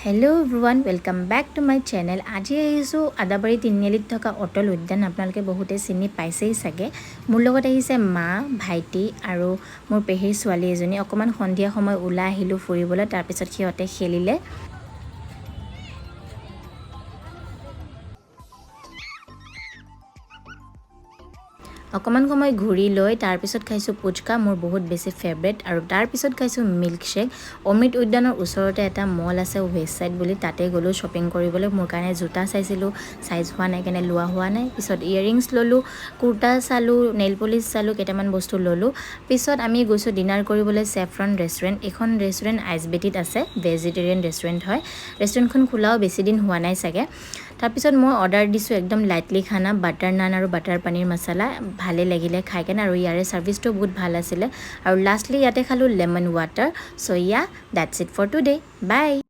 Hello everyone welcome back to my channel. आज आहिছোঁ আদাবাৰী তিনিআলিত থকা অটল উদ্যান। আপোনালোকে বহুতে চিনি পাইছেই চাগে। মোৰ লগত আহিছে মা, ভাইটি আৰু মোৰ পেহীৰ ছোৱালী এজনী। অকমান সন্ধিয়া সময় ওলাই আহিলোঁ ফুৰিবলৈ, তাৰ পিছত সিহঁতে খেলিলে। অকমান সময় ঘূৰি লৈ তাৰ পিছত খাইছোঁ পুচকা, মোৰ বহুত বেছি ফেভৰেট, আৰু তাৰ পিছত খাইছোঁ মিল্কশ্বেক। অমৃত উদ্যানৰ ওচৰতে এটা মল আছে ৱেষ্ট ছাইড বুলি, তাতে গ'লোঁ শ্বপিং কৰিবলৈ। মোৰ কাৰণে জোতা চাইছিলোঁ, চাইজ হোৱা নাই কাৰণে লোৱা হোৱা নাই। পিছত ইয়েৰিংছ ল'লোঁ, কুৰ্তা চালোঁ, নেইল পলিচ চালোঁ, কেইটামান বস্তু ল'লোঁ। পিছত আমি গৈছোঁ ডিনাৰ কৰিবলৈ চেফ্ৰন ৰেষ্টুৰেণ্ট। এইখন ৰেষ্টুৰেণ্ট আইচবেটিত আছে, ভেজিটেৰিয়ান ৰেষ্টুৰেণ্ট হয়। ৰেষ্টুৰেণ্টখন খোলাও বেছি দিন হোৱা নাই চাগে। তাৰপিছত মই অৰ্ডাৰ দিছোঁ একদম লাইটলি খানা, বাটাৰ নান আৰু বাটাৰ পনীৰ মছলা। ভালে লাগিলে খাই কেনে, আৰু ইয়াৰে ছাৰ্ভিচটো বহুত ভাল আছিলে। আৰু লাষ্টলি ইয়াতে খালোঁ lemon water. So' yeah, that's it for today. By.